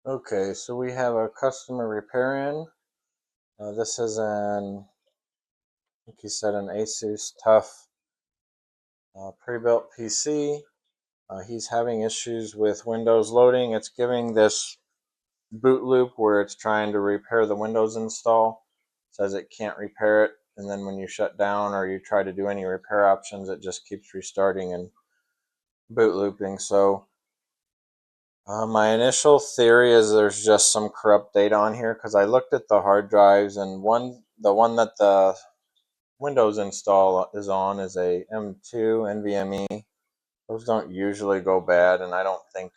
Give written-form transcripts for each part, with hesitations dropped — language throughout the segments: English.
Okay, so we have a customer repair in. This is an, I think he said, an Asus Tough pre-built PC. He's having issues with Windows loading. It's giving this boot loop where it's trying to repair the Windows install. It says it can't repair it, and then when you shut down or you try to do any repair options, it just keeps restarting and boot looping. So my initial theory is there's just some corrupt data on here, because I looked at the hard drives, and the one that the Windows install is on is a M2 NVMe. Those don't usually go bad, and I don't think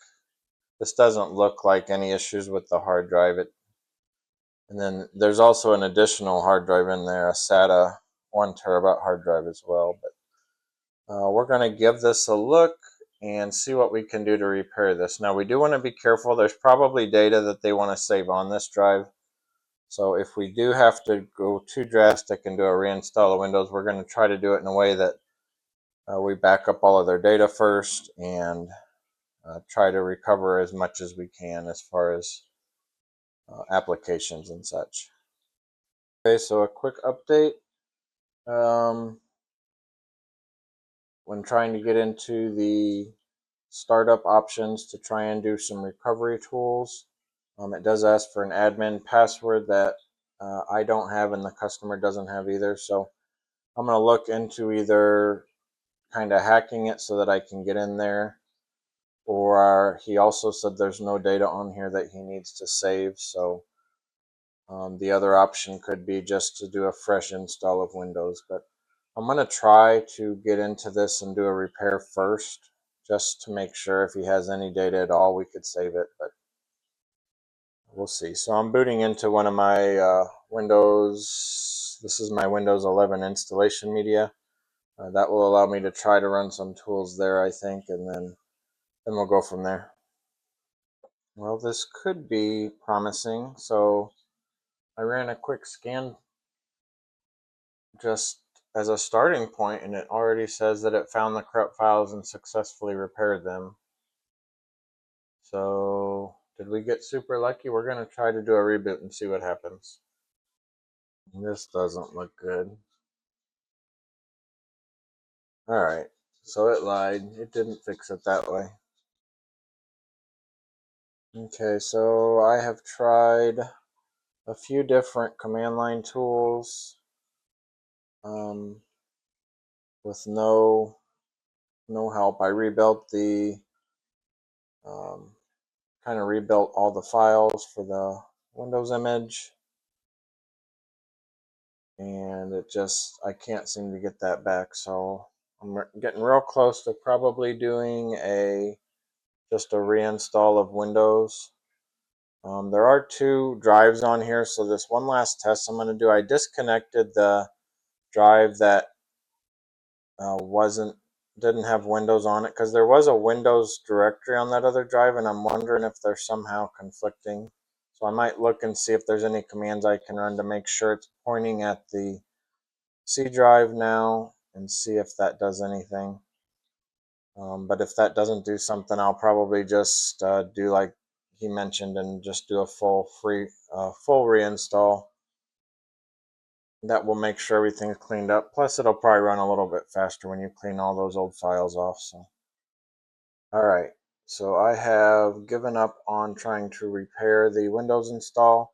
this doesn't look like any issues with the hard drive. And then there's also an additional hard drive in there, a SATA 1 terabyte hard drive as well. But we're going to give this a look and see what we can do to repair this. Now, we do want to be careful. There's probably data that they want to save on this drive. So if we do have to go too drastic and do a reinstall of Windows, we're going to try to do it in a way that we back up all of their data first and try to recover as much as we can as far as applications and such. Okay, so a quick update. When trying to get into the startup options to try and do some recovery tools, it does ask for an admin password that I don't have and the customer doesn't have either. So I'm going to look into either kind of hacking it so that I can get in there, or he also said there's no data on here that he needs to save. So the other option could be just to do a fresh install of Windows. But I'm going to try to get into this and do a repair first, just to make sure if he has any data at all, we could save it. But we'll see. So I'm booting into one of my Windows. This is my Windows 11 installation media. That will allow me to try to run some tools there, I think, and then we'll go from there. Well, this could be promising. So I ran a quick scan just as a starting point, and it already says that it found the corrupt files and successfully repaired them. So did we get super lucky? We're going to try to do a reboot and see what happens. This doesn't look good. Alright, so it lied. It didn't fix it that way. Okay, so I have tried a few different command line tools with no help. I rebuilt kind of rebuilt all the files for the Windows image, and I can't seem to get that back. So I'm getting real close to probably doing just a reinstall of Windows. There are 2 drives on here, so this one last test I'm going to do. I disconnected the drive that didn't have Windows on it, because there was a Windows directory on that other drive, and I'm wondering if they're somehow conflicting. So I might look and see if there's any commands I can run to make sure it's pointing at the C drive now, and see if that does anything. But if that doesn't do something, I'll probably just do like he mentioned and just do a full reinstall. That will make sure everything's cleaned up. Plus, it'll probably run a little bit faster when you clean all those old files off. So, all right. So I have given up on trying to repair the Windows install.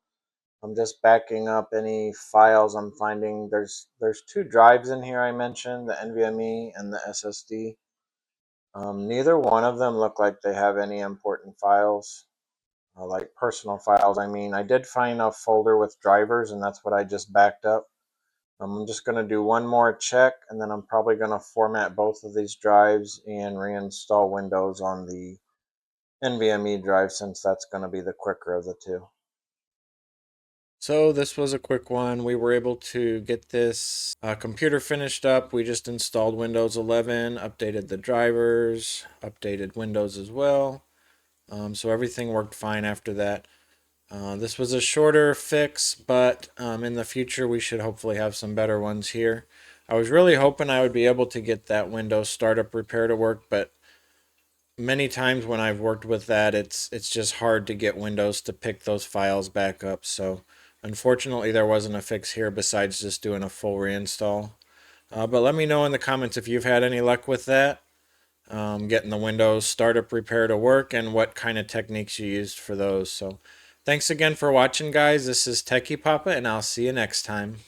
I'm just backing up any files I'm finding. There's 2 drives in here I mentioned, the NVMe and the SSD. Neither one of them look like they have any important files, like personal files. I mean, I did find a folder with drivers, and that's what I just backed up. I'm just going to do one more check, and then I'm probably going to format both of these drives and reinstall Windows on the NVMe drive, since that's going to be the quicker of the 2. So this was a quick one. We were able to get this computer finished up. We just installed Windows 11, updated the drivers, updated Windows as well. So everything worked fine after that. This was a shorter fix, but in the future we should hopefully have some better ones here. I was really hoping I would be able to get that Windows startup repair to work, but many times when I've worked with that, it's just hard to get Windows to pick those files back up. So unfortunately, there wasn't a fix here besides just doing a full reinstall. But let me know in the comments if you've had any luck with that, getting the Windows startup repair to work, and what kind of techniques you used for those. So thanks again for watching, guys. This is Techie Papa, and I'll see you next time.